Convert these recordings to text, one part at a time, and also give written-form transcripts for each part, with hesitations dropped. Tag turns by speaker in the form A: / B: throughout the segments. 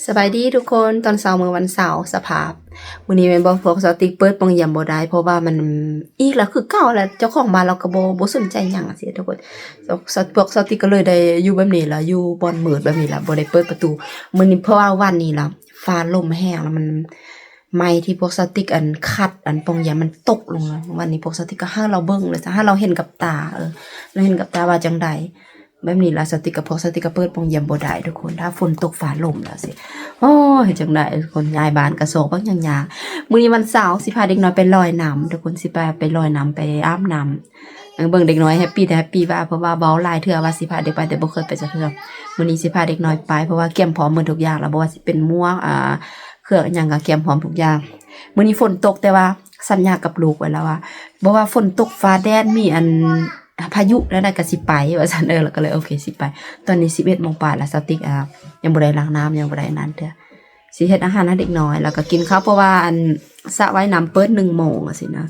A: สบายดีทุกคนตอนเช้ามื้อวันเสาร์สภาพมื้อนี้แม่นบ่พวกสติกเปิดปองยามบ่ได้เพราะว่ามันอีกแล้วคือเก่าแล้วเจ้าของบ้านเราก็บ่สนใจหยังจังซี่ทุกคนพวกสติกก็เลยได้อยู่แบบนี้ล่ะอยู่บ่อนมืดแบบนี้ล่ะบ่ได้เปิดประตูมื้อนี้เพราะว่าวันนี้ล่ะฟ้าลมแห้งแล้วมันไม้ที่พวกสติกอันคัดอันปองยามมันตกลงแล้ววันนี้พวกสติกก็หาเราเบิ่งเลยจ้ะหาเราเห็นกับตาเราเห็นกับตาว่าจังได๋แบบนี้ล่ะสติกกับพวกสติกก็เปิดปองยามบ่ได้ทุกคนถ้าฝนตกฟ้าลมแล้วสิโอ้ยจังได๋คนย้ายบ้านก็โศกบักหยังยามื้อนี้วันเสาร์สิพาเด็กน้อยไปลอยน้ำทุกคนสิไปลอยน้ำไปอาบน้ำเบิ่งเด็กน้อยแฮปปี้ว่าเพราะว่าเว้าหลายเทื่อว่าสิพาเด็กไปแต่บ่เคยไปจักเทื่อมื้อนี้สิพาเด็กน้อยไปเพราะว่าเตรียมพร้อมหมดทุกอย่างแล้วบ่ว่าสิเป็นหมวกเครื่องอิหยังก็เตรียมพร้อมทุกอย่างมื้อนี้ฝนตกแต่ว่าสัญญากับลูกไว้แล้วว่าบ่ว่าฝนตกฟ้าแดดมีอันพายุแล้วได้ก็สิไปว่าซั่นแล้วก็เลยโอเคสิไปตอนนี้ 11:00 นแล้วสติกยังบ่ได้ล้างน้ำยังบ่ได้นั่นเด้อสิเฮ็ดอาหารให้เด็กน้อยแล้วก็กินข้าวเพราะว่าอันสระว่ายน้ำเปิด 1:00 นจังซี่นะ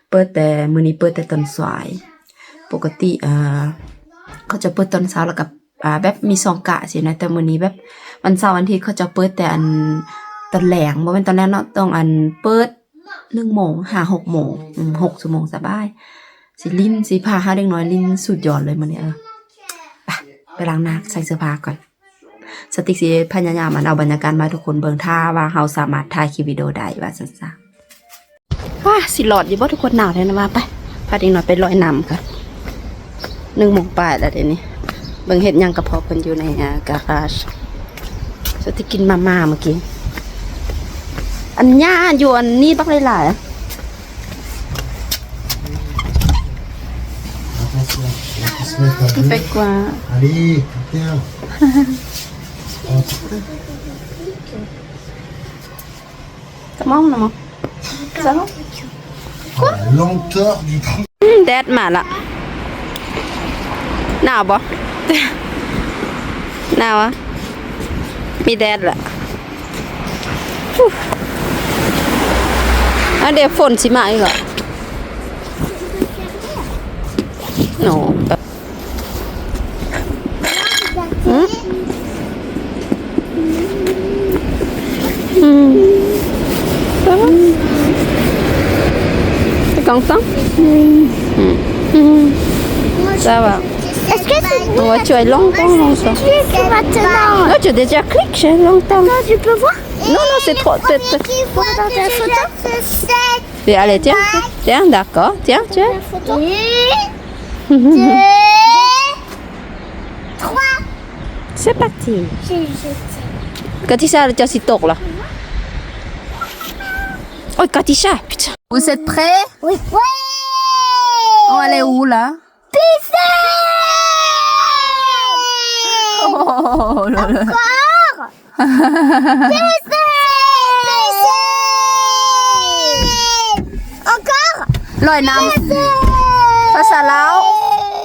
A: เปิดแต่มื้อนี้เปิดแต่ตอนสายปกติเขาจะเปิดตอนเช้าแล้วก็แบบมี2กะสินะแต่มื้อนี้แบบวันเสาร์วันอาทิตย์เขาจะเปิดแต่อันตอนแลงบ่แม่นตอนแรกเนาะต้องอันเปิด 1:00 น 5-6 โมง6 ชั่วโมงสบายสิลิ้นสิพาหาเด็กน้อยลิ้นสุดยอดเลยมื้อนี้ไปล้างหน้าใส่เสื้อผ้าก่อนสติกสิพยายามเอาบรรยากาศมาให้ทุกคนเบิ่งท่าว่าเฮาสามารถถ่ายคลิปวิดีโอได้ว่าซั่นซะว้าสิหลอดอยู่บ่ทุกคนหนาวแท้นะว่าไปพาเด็กน้อยไปลอยน้ำกัน 1:00 นแล้วเดี๋ยวนี้เบิ่งเฮ็ดหยังก็พอเพิ่นอยู่ในการาจสติกกินมาม่าเมื่อกี้อันหญ้าอยู่อันนี้บักหลายๆFait quoi?
B: Allez, viens.
A: Ça marche, maman? Ça va?
B: Quoi? La lenteur du truc.
A: แดดมาละหนาวบ่ หนาวอ่ะมีแดดละเดี๋ยวฝนสิมาอีกเหรอ No. Ça va? T'es content?
C: Oui.
A: Ça va.
C: Est-ce que c'est
A: Ouais, tu as longtemps ça.
C: maintenant?
A: Non, tu as déjà cliqué longtemps.
C: Non, tu peux voir?
A: Non, c'est trop.
C: Qui voit dans ta photo?
A: Allez, tiens, d'accord. Tiens.
C: Photo. 2, 3.
A: C'est parti.
C: J'ai
A: Katisha, tu as si tôt là. Oh, Katisha, putain. Vous êtes prêts?
C: Oui. Ouais.
A: On va aller où là?
C: Piscine.
A: Oh là là.
C: Encore. Piscine. Encore.
A: ลอยน้ำภาษาลาว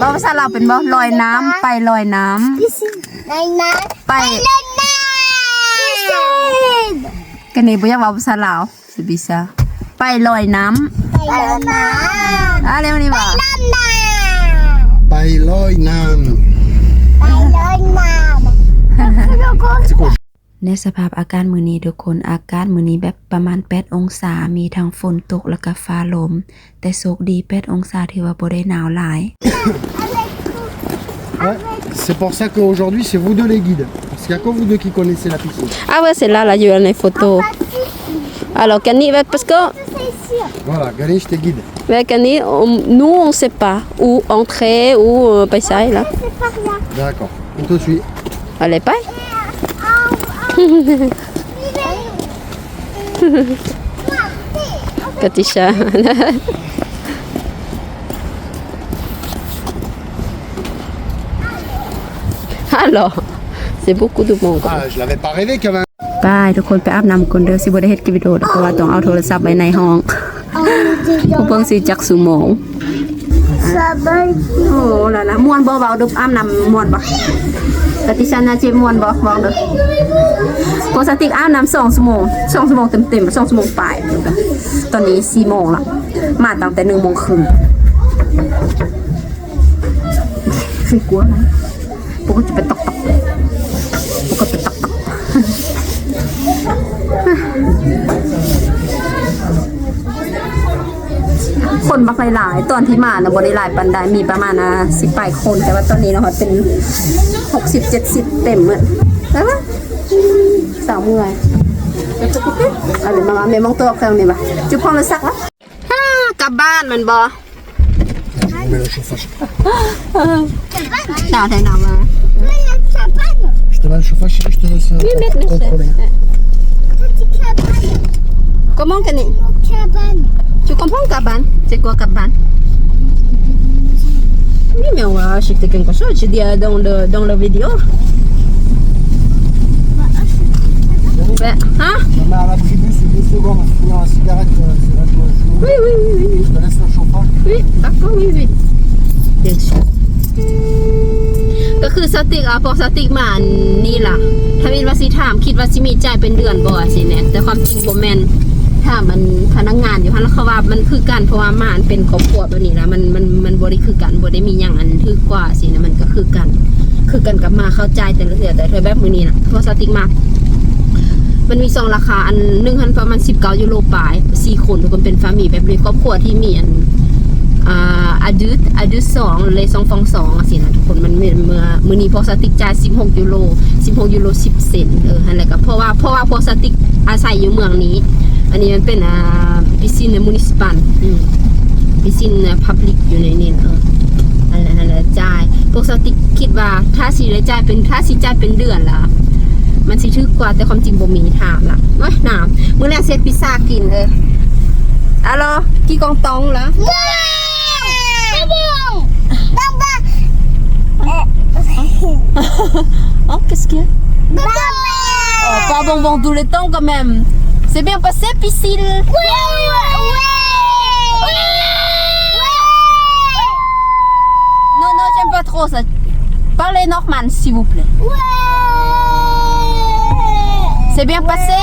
A: บ่ภาษาลาวเป็นบ่ลอยน้ำไปลอยน้ำ
C: Piscine.
A: ไปกันนี่บ่อยากเว้าภาษาลาวสิ bisa ไปลอยน้ำเร็วนี่บ่
B: Bailoi nam. C'est quoi?
A: ในสภาพอาการมื้อนี้ทุกคนอากาศมื้อนี้แบบประมาณ8องศามีทั้งฝนตกแล้วก็ฟ้าลมแต่โชคดี8องศาที่ว่าบ่ได้หนาวหลาย
B: Ouais, c'est pour ça qu'aujourd'hui c'est vous deux les guides. Parce qu'il y a que vous deux qui connaissez la piscine.
A: Ah ouais, c'est là il y a les photos. Alors Kani parce que
B: Voilà, Ganesh t'es guide.
A: Kani nous on sait pas où entrer ou passer là.
B: D'accord, on te suit.
A: Allez pas. Katisha. Alors, c'est beaucoup de monde.
B: Ah, je l'avais pas rêvé qu'il y avait un...
A: ไปทุกคนไปอาบน้ำก่อนเด้อสิบ่ได้เฮ็ดคลิปวิดีโอเพราะว่าต้องเอาโทรศัพท์ไว้ในห้องผู้เบิ่งสิจักสุโมงโอ้ล่ะนะม่วนบ่เว้าดึกอาบน้ำม่วนบ่กติชานาเจม่วนบ่เว้าเด้อปกติอาบน้ำ2 ชั่วโมง2 ชั่วโมงเต็มๆ2 ชั่วโมงปลายตอนนี้4 โมงละมาตั้งแต่ 1 โมงครึ่งสิกลัวนะปกติไปตอกๆปกติตอกๆ คนบักหลายๆตอนที่มาน่ะบ่ได้หลายปานใดมีประมาณ10ปลายคนแต่ว่าตอนนี้เนาะเป็น60 70เต็มหมดแล้วสาวเมื่อยอะไรมาแม่มองตัวแค่นี้บ่จุ๊บพองเลยสักวะกลับบ้านมันบ่
B: On met le chauffage.
A: ดาวไทยนามา
B: Je te mets le chauffage, chérie, je te laisse contrôler.
A: Comment que tu comprends Caban? C'est quoi Caban? Oui, mais on va acheter quelque chose. Je dis dans la vidéo. Hein?
B: Ma mère à la tribu, c'est 2 secondes. On finit la cigarette, c'est vachement chaud.
A: Oui.
B: Je te laisse le chauffage.
A: Oui, d'accord, oui. Bien sûr. ก็คือสติกพอสติกมานี่ล่ะถ้าเป็นว่าสิถามคิดว่าสิมีจ่ายเป็นเดือนบ่สิแน่แต่ความจริงบ่แม่นถ้ามันพนักงานอยู่หั่นแล้วเขาว่ามันคือกันเพราะว่ามันเป็นครอบครัวแบบนี้นะมันบ่ได้คือกันบ่ได้มีหยังอันคือกว่าสินะมันก็คือกันกับมาเข้าใจแต่ละเทื่อแต่เธอแบบมื้อนี้น่ะพอสติกมามันมี2ราคาอันนึงหันประมาณ19ยูโรปลาย4คนทุกคนเป็นฟามิลี่แบบในครอบครัวที่มีอันอาดุ2เลย2ฟอง2สินะทุกคนมันมื้อนี้พอสติกจ่าย16ยูโร10 เซนต์หั่นแหละก็เพราะว่าพอสติกอาศัยอยู่เมืองนี้อันนี้มันเป็นพิซินมูนิซิปัลพิซินพับลิกอยู่ในนี้นั่นแหละจ่ายพวกสติกคิดว่าถ้าสิจ่ายเป็นเดือนล่ะมันสิถูกกว่าแต่ความจริงบ่มีถามล่ะว่าน้ำมื้อแรกเซตพิซซ่ากินAlors, qui content là?
C: C'est bon.
A: Oh, qu'est-ce qu'il y a? Oh, pas bonbon tout le temps quand même. C'est bien passé, piscine? Non, j'aime pas trop ça. Parlez normal, s'il vous plaît. C'est bien passé?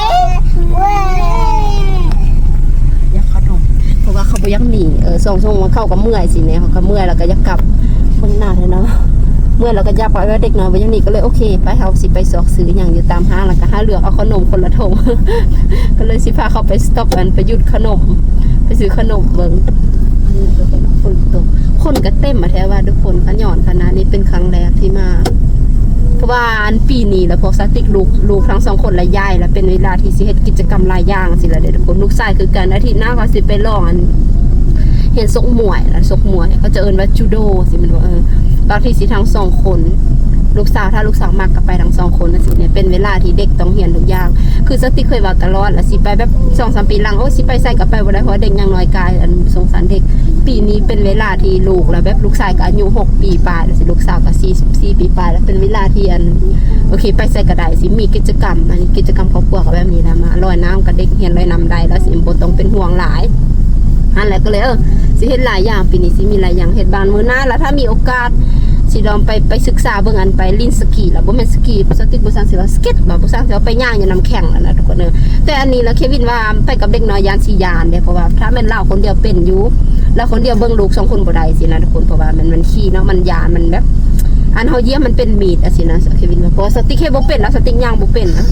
A: เพราะว่าเขาบ่อยากหนีส่งมาเข้ากับเมื่อยสิเนี่ยเขาก็เมื่อยแล้วก็อยากกลับคนหน้าเลยเนาะเมื่อยแล้วก็อยากไปว่าเด็กน้อยบ่อยากหนีก็เลยโอเคไปเฮาสิไปซอกซื้อหยังอยู่ตามห้างแล้วก็หาเลือกเอาขนมคนละถุง ก็เลยสิพาเขาไปสต็อปกันไปหยุดขนมไปซื้อขนมเบิ่งคนก็เต็มมาแท้ว่าทุกคนขย้อนคณะนี้เป็นครั้งแรกที่มาเพราะว่าอันปีนี้แล้วพอสติกลูกทั้ง2คนและยายแล้วเป็นเวลาที่สิเฮ็ดกิจกรรมหลายอย่างสิล่ะเด้อทุกคนลูกชายคือกันอาทิตย์หน้าเขาสิไปลองอันเห็นซกมวยเขาจะเอิ้นว่าจูโดสิมันว่าบางทีสิทั้ง2คนลูกสาวถ้าลูกสาวมักก็ไปทั้ง2คนน่ะสิเนี่ยเป็นเวลาที่เด็กต้องเรียนทุกอย่างคือสติกเคยเว้าตลอดแล้วสิไปแบบ 2-3 ปีหลังโอ้สิไปใส่ก็ไปบ่ได้เพราะเด็กยังน้อยกายอันสงสารเด็กปีนี้เป็นเวลาที่ลูกแล้วแบบลูกชายก็อายุ6 ปีปลายแล้วสิลูกสาวก็44 ปีปลายแล้วเป็นเวลาที่อันโอเคไปใส่ก็ได้สิมีกิจกรรมอันนี้กิจกรรมครอบครัวก็แบบนี้นะมาลอยน้ำกับเด็กเรียนลอยน้ำได้แล้วสิบ่ต้องเป็นห่วงหลายอันแหละก็เลยสิเฮ็ดหลายอย่างปีนี้สิมีหลายอย่างเฮ็ดบ้านมื้อหน้าแล้วถ้ามีโอกาสสิลองไปศึกษาเบิ่งอันไปลินสกีแล้วบ่แม่นสกีสติกบ่ซังสิว่าสเก็ตบ่ซังสิว่าไปย่างอยู่น้ำแข็งแล้วนะทุกคนแต่อันนี้แล้วเควินว่าไปกับเด็กน้อยยานสิยานเด้เพราะว่าถ้าแม่นเราคนเดียวเป็นอยู่แล้วคนเดียวเบิ่งลูก2คนบ่ได้สินะทุกคนเพราะว่ามันขี้เนาะมันยานมันแบบอันเฮาเยี่ยมมันเป็นมีดอ่ะสินะเควินว่าเพราะสติกเฮ็ดบ่เป็นแล้วสติกย่างบ่เป็นนะ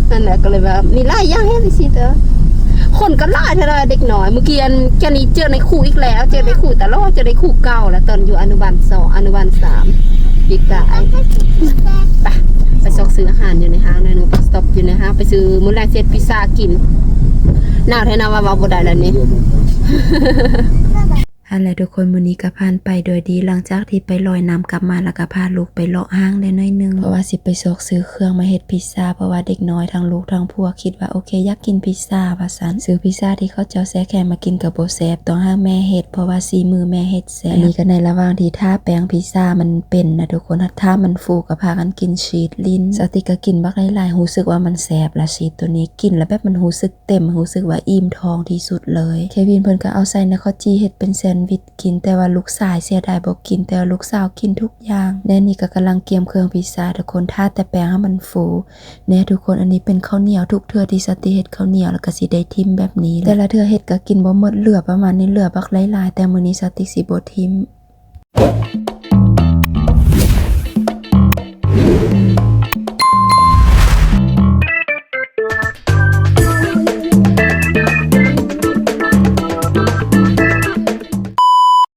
A: นั่นแหละก็เลยว่ามีหลายอย่างเฮ็ดสิเด้อคนก็หลายเท่าเด็กน้อยเมื่อกี้อันแค่นี้เจอในคู่อีกแล้วเจอในคู่แต่ละเจอในคู่เก่าแล้วตอนอยู่อนุบาล2อนุบาล3ปีกายไปซอกซื้ออาหารอยู่ในห้างหน่อยนึงไปสต็อปอยู่ในห้างไปซื้อมื้อแรกเซตพิซซ่ากินหนาวแท้นะว่าบ่ได้แล้วนี่ อันแหละทุกคนมื้อนี้ก็ผ่านไปโดยดีหลังจากที่ไปลอยน้ำกลับมาแล้วก็พาลูกไปเลาะห้างได้น้อยนึงเพราะว่าสิไปซอกซื้อเครื่องมาเฮ็ดพิซซ่าเพราะว่าเด็กน้อยทั้งลูกทั้งผัวคิดว่าโอเคอยากกินพิซซ่าว่าซั่นซื้อพิซซ่าที่เขาเจ้าแซ่แค่มากินกับบ่แซ่บต้องให้แม่เฮ็ดเพราะว่าสีมือแม่เฮ็ดแซ่บอันนี้ก็ในระหว่างที่ท่าแป้งพิซซ่ามันเป็นนะทุกคนถ้ามันฟูก็พากันกินชีสลิ้นสติกก็กินบักหลายๆรู้สึกว่ามันแซ่บละชีสตัวนี้กินแล้วแบบมันรู้สึกเต็มรู้สึกว่าอิ่มท้องที่สุดเลยเควินเพิ่นก็เอาใส่ในข้าวจี้เฮ็ดเป็นแซนด์วิชกินแต่ว่าลูกชายเสียดายบ่กินแต่ว่าลูกสาวกินทุกอย่างแน่นี่ก็กำลังเตรียมเครื่องพิซซ่าทุกคนท่าแต่แป้งให้มันฟูแน่ทุกคนอันนี้เป็นข้าวเหนียวทุกเทื่อที่สติเฮ็ดข้าวเหนียวแล้วก็สิได้ทิ่มแบบนี้แต่ละเทื่อเฮ็ดก็กินบ่หมดเหลือประมาณนี้เหลือบักหลายๆแต่มื้อนี้สติสิบ่ทิ่ม